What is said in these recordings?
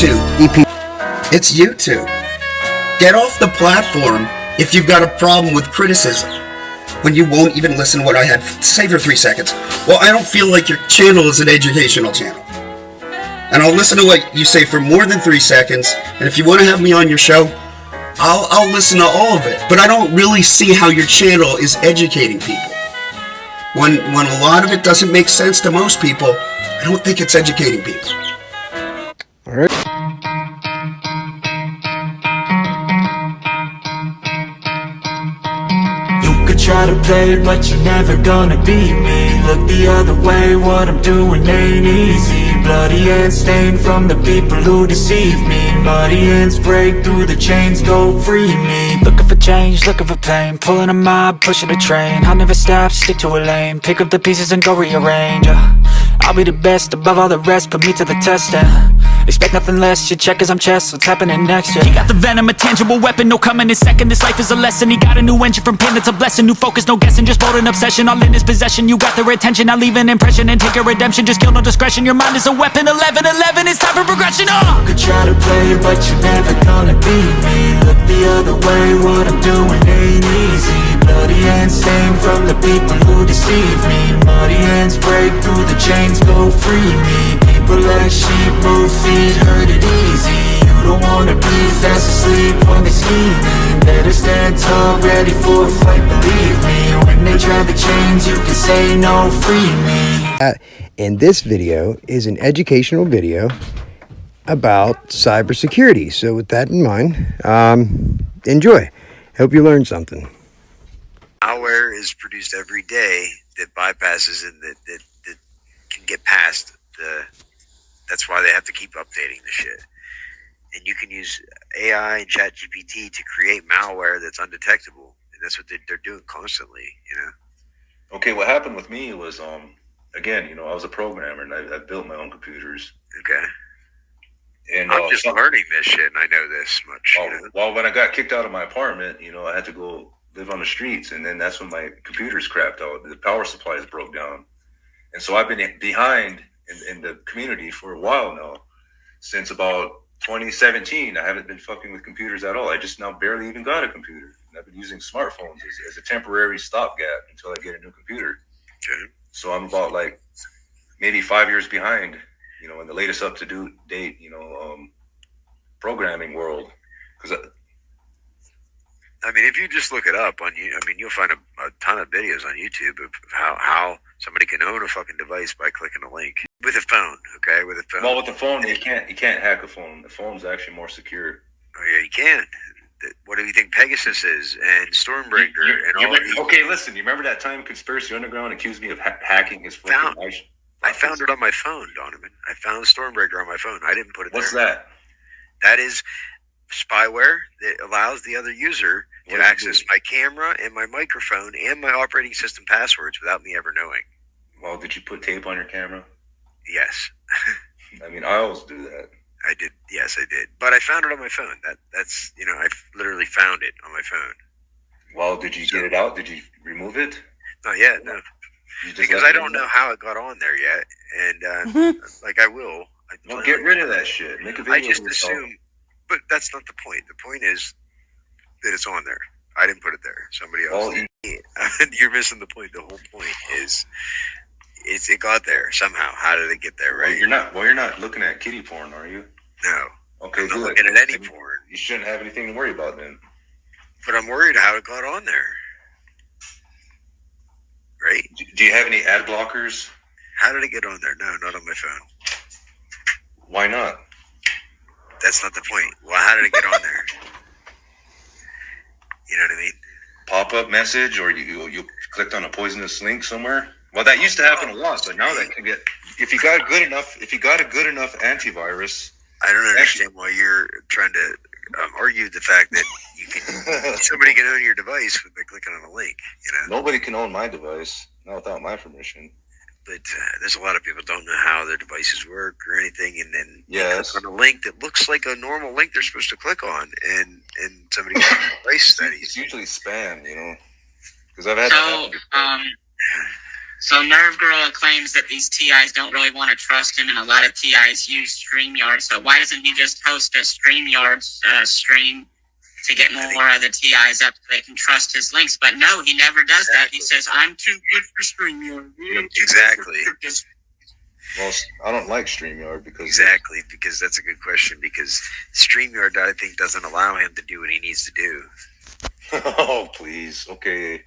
YouTube. It's YouTube. Get off the platform if you've got a problem with criticism. When you won't even listen to what I had to say for 3 seconds. Well, I don't feel like your channel is an educational channel. And I'll listen to what you say for more than 3 seconds. And if you want to have me on your show, I'll listen to all of it. But I don't really see how your channel is educating people. When a lot of it doesn't make sense to most people, I don't think it's educating people. All right. You could try to play it, but you're never gonna beat me. Look the other way, what I'm doing ain't easy. Bloody hands stained from the people who deceive me. Muddy hands break through the chains, go free me. Looking for change, looking for pain, pulling a mob, pushing a train. I'll never stop, stick to a lane, pick up the pieces and go rearrange. I'll be the best above all the rest, put me to the test and expect nothing less, your check as I'm chess, what's happening next, yeah. He got the venom, a tangible weapon, no coming in second. This life is a lesson, he got a new engine from pain, it's a blessing. New focus, no guessing, just bold and obsession. All in his possession, you got their attention. I'll leave an impression and take a redemption. Just kill, no discretion, your mind is a weapon. 11-11, it's time for progression, You could try to play it, but you're never gonna beat me. Look the other way, what I'm doing ain't easy. Bloody hands stained from the people who deceive me. Muddy hands break through the chains, go free me. People like sheep move feet, hurt it easy. You don't wanna be fast asleep when they scheming. Better stand tall, ready for a fight, believe me. When they try the chains, you can say no, free me. And this video is an educational video about cybersecurity. So with that in mind, enjoy. Hope you learned something. Malware is produced every day that bypasses and that can get past the. That's why they have to keep updating the shit. And you can use AI and ChatGPT to create malware that's undetectable, and that's what they're doing constantly. Okay, what happened with me was, again, I was a programmer and I built my own computers. Okay. And I'm just learning this shit, and I know this much. Well, when I got kicked out of my apartment, I had to go live on the streets, and then that's when my computers crapped out. The power supplies broke down, and so I've been behind in the community for a while now. Since about 2017, I haven't been fucking with computers at all. I just now barely even got a computer. And I've been using smartphones as a temporary stopgap until I get a new computer. Okay. So I'm about like maybe 5 years behind, in the latest up to date, programming world. Because if you just look it up on you'll find a ton of videos on YouTube of how somebody can own a fucking device by clicking a link with a phone. Okay, with a phone. Well, with the phone, you can't hack a phone. The phone's actually more secure. Oh yeah, you can. What do you think Pegasus is and Stormbreaker and all? Okay, listen. You remember that time Conspiracy Underground accused me of hacking his phone? I found it on my phone, Donovan. I found Stormbreaker on my phone. I didn't put it there. What's that? That is spyware that allows the other user to access my camera and my microphone and my operating system passwords without me ever knowing. Well, did you put tape on your camera? Yes. I always do that. I did. Yes, I did. But I found it on my phone. That's I literally found it on my phone. Well, did you get it out? Did you remove it? Not yet, no. Because I don't know how it got on there yet, and I will. Well, get rid of that shit. Make a video. I just assume, but that's not the point. The point is that it's on there. I didn't put it there. Somebody else. You're missing the point. The whole point is it got there somehow. How did it get there? Right? You're not looking at kiddie porn, are you? No. Okay, I'm good. not looking at any porn. You shouldn't have anything to worry about then. But I'm worried how it got on there. Right? Do you have any ad blockers? How did it get on there? No, not on my phone. Why not? That's not the point. Well, how did it get on there? You know what I mean? Pop-up message, or you clicked on a poisonous link somewhere. Well, that used to happen a lot, but now that can get. If you got a good enough antivirus. I don't understand why you're trying to argue the fact that you can. Somebody can own your device by clicking on a link. Nobody can own my device, not without my permission. But there's a lot of people don't know how their devices work or anything, and then yes, on a link that looks like a normal link they're supposed to click on, and somebody gets device studies. It's usually spam, because I've had. So Nerve Girl claims that these TIs don't really want to trust him, and a lot of TIs use StreamYard. So why doesn't he just host a StreamYard stream to get more of the TIs up so they can trust his links? But no, he never does that. He says, I'm too good for StreamYard. Exactly. Well, I don't like StreamYard because Exactly, because that's a good question. Because StreamYard, I think, doesn't allow him to do what he needs to do. Oh, please. Okay.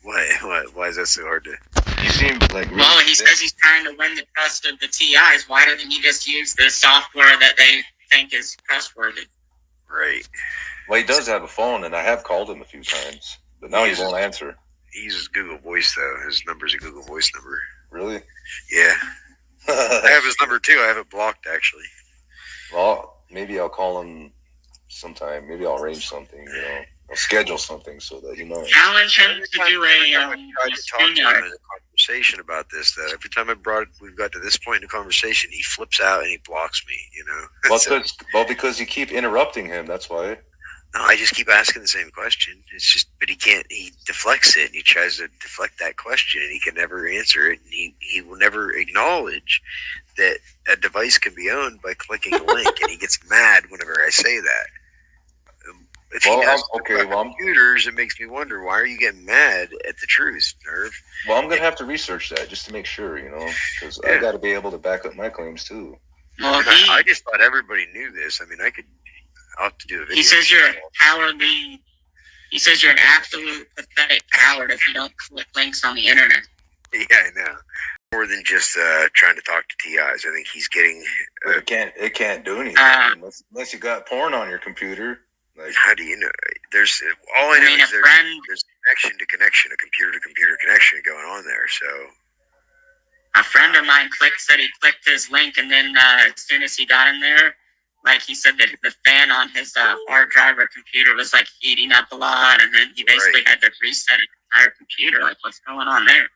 Why is that so hard to? You seem like Well, he says he's trying to win the trust of the TIs. Why doesn't he just use the software that they think is trustworthy? Right. Well, he does have a phone, and I have called him a few times, but now he won't answer. He uses Google Voice, though. His number's a Google Voice number. Really? Yeah. I have his number, too. I have it blocked, actually. Well, maybe I'll call him sometime. Maybe I'll arrange something, you know. I'll schedule something so that you know. Challenge him to do I tried a to talk to him StreamYard. in a conversation about this, that every time we've got to this point in the conversation, he flips out and he blocks me, you know? Well, because you keep interrupting him, that's why. No, I just keep asking the same question. It's just, but he deflects it, and he tries to deflect that question, and he can never answer it, and he will never acknowledge that a device can be owned by clicking a link, and he gets mad whenever I say that. If he knows about computers, it makes me wonder, why are you getting mad at the truth, Nerve? Well, I'm going to have to research that just to make sure, you know, because I got to be able to back up my claims, too. Well, I just thought everybody knew this. I mean, I'll have to do a video. he says you're a cowardly. He says you're an absolute pathetic coward if you don't click links on the internet. Yeah, I know. More than just trying to talk to TIs. I think he's getting. But it can't do anything unless you got porn on your computer. Like, How do you know? There's all I know mean, is a friend- there's connection to connection, a computer to computer connection going on there. So A friend of mine said he clicked his link, and then as soon as he got in there, like he said that the fan on his hard drive or computer was like heating up a lot, and then he basically had to reset his entire computer. Like, what's going on there?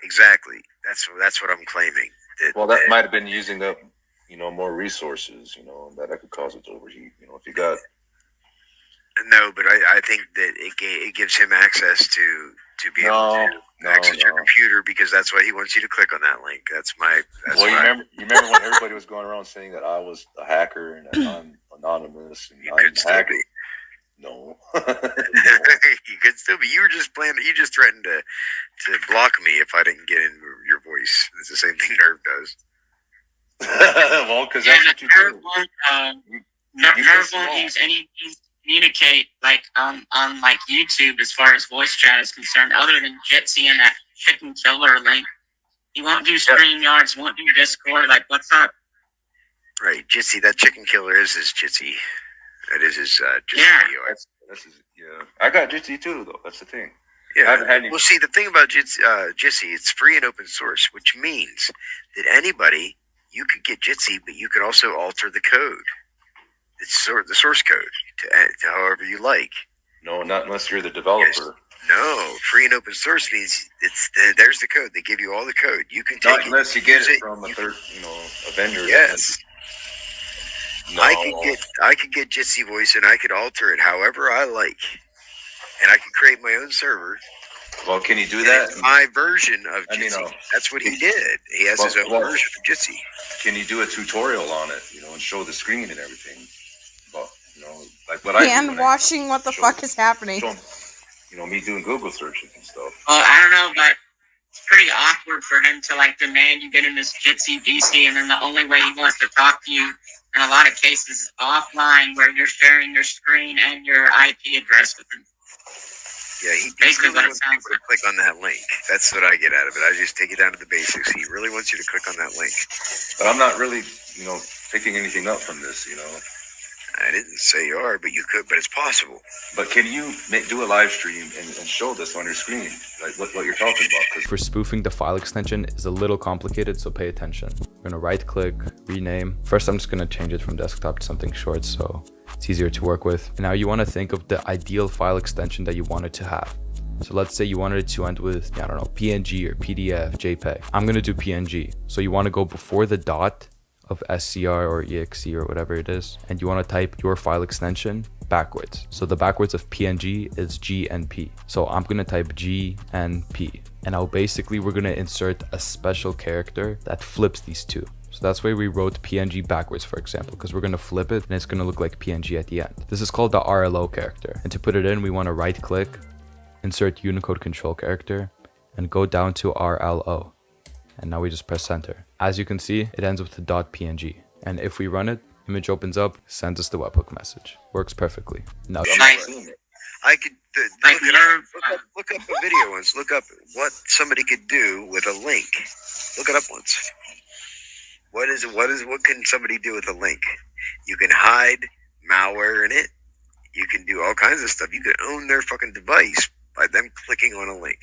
exactly, that's what I'm claiming. that might have been using up, you know, more resources, you know, that could cause it to overheat. You know, if you got. No, but I think that it gives him access to be able to access your computer, because that's why he wants you to click on that link. You remember when everybody was going around saying that I was a hacker and that I'm anonymous and You I'm could still hacker? be. No. You could still be. You were just planning. You just threatened to block me if I didn't get in your voice. It's the same thing Nerve does. Well, because that's what you Nerve do. won't, You Nerve piss them won't off. use any means to communicate like on like YouTube as far as voice chat is concerned, other than Jitsi and that chicken killer link. He won't do StreamYards, won't do Discord. Like, what's up? Right, Jitsi. That chicken killer is his Jitsi. That is his Jitsi Yeah. video. Yeah. I got Jitsi too, though. That's the thing. Yeah. I haven't had any. Well, see, the thing about Jitsi, it's free and open source, which means that anybody, you could get Jitsi, but you could also alter the code. It's the source code to however you like. No, not unless you're the developer. No, free and open source means there's the code. They give you all the code. You can take Not unless you get use it from a third, you know, a vendor. Yes. No. I could get Jitsi voice and I could alter it however I like, and I could create my own server. Well, can you do And that? it's my version of I mean, Jitsi. That's what he did. He has his own version of Jitsi. Can you do a tutorial on it, you know, and show the screen and everything? But, you know, like what I do And when watching what the show- fuck is happening. show, you know, me doing Google searches and stuff. Well, I don't know, but it's pretty awkward for him to like demand you get in this Jitsi VC, and then the only way he wants to talk to you in a lot of cases is offline, where you're sharing your screen and your IP address with him. Yeah, he Basically really what it wants sounds people to click on that link. That's what I get out of it. I just take it down to the basics. He really wants you to click on that link. But I'm not really, you know, picking anything up from this, you know. I didn't say you are, but you could. But it's possible. But can you do a live stream and show this on your screen, like what you're talking about? 'Cause For spoofing, the file extension is a little complicated, so pay attention. I'm gonna right click, rename. First, I'm just gonna change it from desktop to something short so it's easier to work with. And now you wanna think of the ideal file extension that you want it to have. So let's say you wanted it to end with, I don't know, PNG or PDF, JPEG. I'm gonna do PNG. So you wanna go before the dot of SCR or EXE or whatever it is, and you want to type your file extension backwards. So the backwards of PNG is GNP. So I'm going to type GNP. And now basically we're gonna insert a special character that flips these two. So that's why we wrote PNG backwards, for example, because we're gonna flip it and it's gonna look like PNG at the end. This is called the RLO character. And to put it in, we wanna right click, insert Unicode control character, and go down to RLO. And now we just press enter. As you can see, it ends with the .png. And if we run it, image opens up, sends us the webhook message. Works perfectly. Now, I could look up a video once. Look up what somebody could do with a link. Look it up once. What can somebody do with a link? You can hide malware in it. You can do all kinds of stuff. You can own their fucking device by them clicking on a link.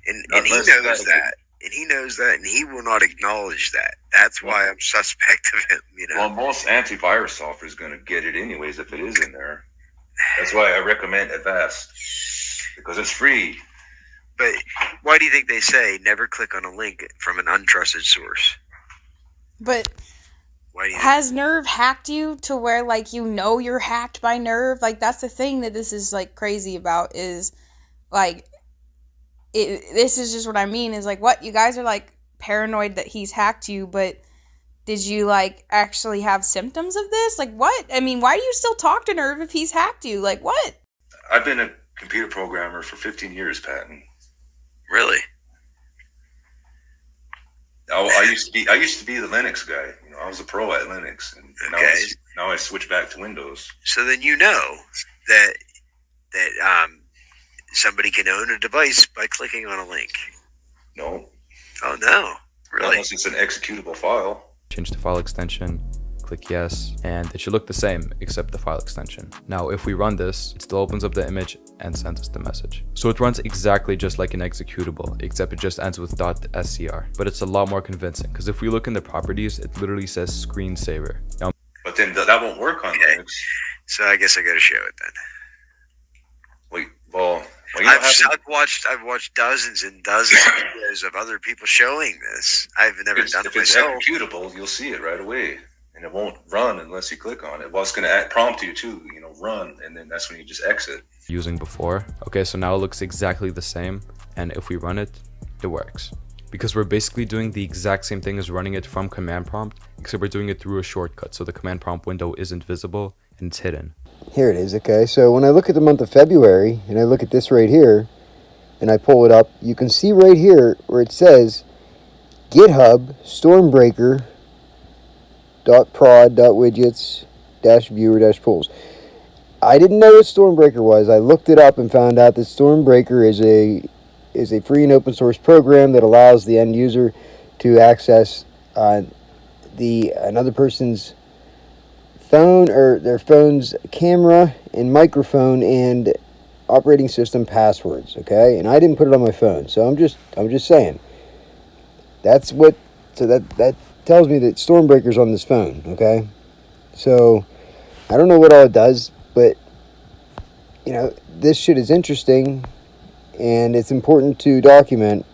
And he knows that. And he knows that, and he will not acknowledge that. That's why I'm suspect of him, you know. Well, most antivirus software is going to get it anyways if it is in there. That's why I recommend Avast, because it's free. But why do you think they say never click on a link from an untrusted source? But Why do you has Nerve hacked you to where, like, you know you're hacked by Nerve? Like, that's the thing that this is, like, crazy about is, like, this is just what I mean is, like, what? You guys are, like, paranoid that he's hacked you, but did you, like, actually have symptoms of this? Like, what? I mean, why do you still talk to Nerve if he's hacked you? Like, what? I've been a computer programmer for 15 years, Patton. Really? I used to be the Linux guy. You know, I was a pro at Linux, and now I switched back to Windows. So then you know that somebody can own a device by clicking on a link. No. Oh no! Really? Unless it's an executable file. change the file extension, click yes, and it should look the same except the file extension. Now, if we run this, it still opens up the image and sends us the message. So it runs exactly just like an executable, except it just ends with .scr. But it's a lot more convincing, because if we look in the properties, it literally says screensaver. Now, but then that won't work on Linux. So I guess I got to show it then. Wait, well, I've watched dozens and dozens of videos of other people showing this. I've never done it myself. If it's executable, you'll see it right away, and it won't run unless you click on it. Well, it's going to prompt you to, run, and then that's when you just exit. Using before. Okay, so now it looks exactly the same, and if we run it, it works. Because we're basically doing the exact same thing as running it from command prompt, except we're doing it through a shortcut, so the command prompt window isn't visible and it's hidden. Here it is, okay? So when I look at the month of February, and I look at this right here, and I pull it up, you can see right here where it says GitHub stormbreaker.prod.widgets-viewer-pools. I didn't know what Stormbreaker was. I looked it up and found out that Stormbreaker is a free and open source program that allows the end user to access another person's phone or their phone's camera and microphone and operating system passwords, okay? And I didn't put it on my phone, so I'm just saying. That tells me that Stormbreaker's on this phone, okay? So I don't know what all it does, but this shit is interesting and it's important to document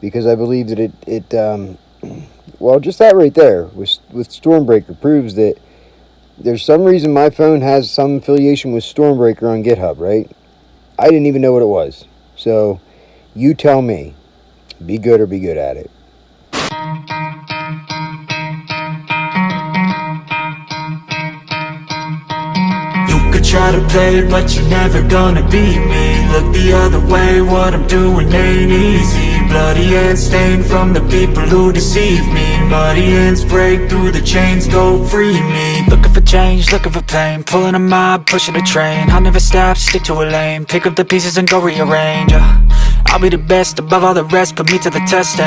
because I believe that it just that right there with Stormbreaker proves that there's some reason my phone has some affiliation with Stormbreaker on GitHub, right? I didn't even know what it was. So, you tell me. Be good or be good at it. You could try to play it, but you're never gonna beat me. Look the other way, what I'm doing ain't easy. Bloody hands stained from the people who deceive me. Muddy hands break through the chains, go free me. Looking for change, looking for pain. Pulling a mob, pushing a train. I'll never stop, stick to a lane. Pick up the pieces and go rearrange. I'll be the best above all the rest, put me to the test.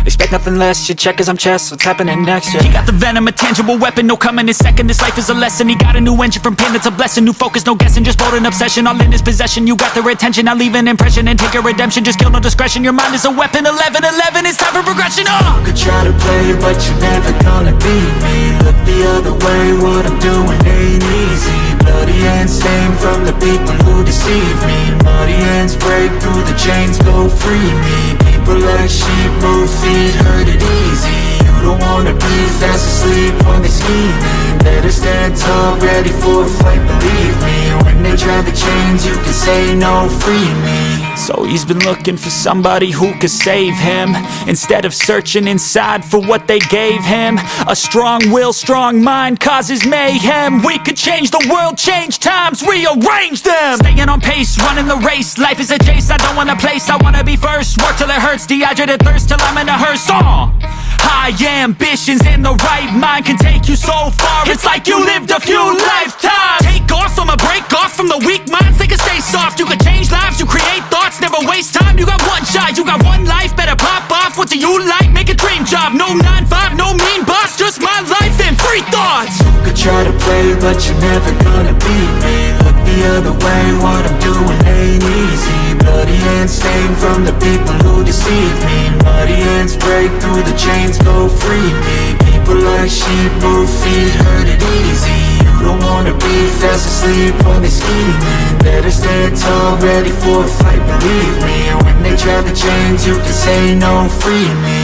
Expect nothing less, you check as I'm chess, what's happening next, yeah. He got the venom, a tangible weapon, no coming in second. This life is a lesson, he got a new engine from pain, it's a blessing. New focus, no guessing, just bold and obsession. All in his possession, you got their attention. I leave an impression and take a redemption. Just kill, no discretion, your mind is a weapon. 11-11, it's time for progression, You could try to play it, but you're never gonna beat me. Look the other way, what I'm doing ain't easy. Bloody hands stained from the people who deceive me. Muddy hands break through the chains, go free me. People like sheep move feet, heard it easy. You don't wanna be fast asleep when they scheming. Better Better stand tall, ready for a fight, believe me. When they try the chains, you can say no, free me. So he's been looking for somebody who could save him, instead of searching inside for what they gave him. A strong will, strong mind causes mayhem. We could change the world, change times, rearrange them. Staying on pace, running the race. Life is a chase, I don't want a place, I wanna be first. Work till it hurts, dehydrated thirst till I'm in a hearse. High ambitions and the right mind can take you so far. It's like you lived a few lifetimes. Take off from a break off from the weak minds, they can stay soft. You can change lives, you create thoughts, never waste time. You got one shot, you got one life, better pop off. What do you like? Make a dream job. No 9-5, no mean boss, just my life and free thoughts. You could try to play, but you're never gonna beat me. Look the other way, what I'm doing ain't easy. Bloody hands stained from the people who deceive me. Muddy hands break through the chains, go free me. People like sheep move feet, hurt it easy. You don't wanna be fast asleep when they scheming. Better stand tall, ready for a fight, believe me. When they try the chains, you can say no, free me.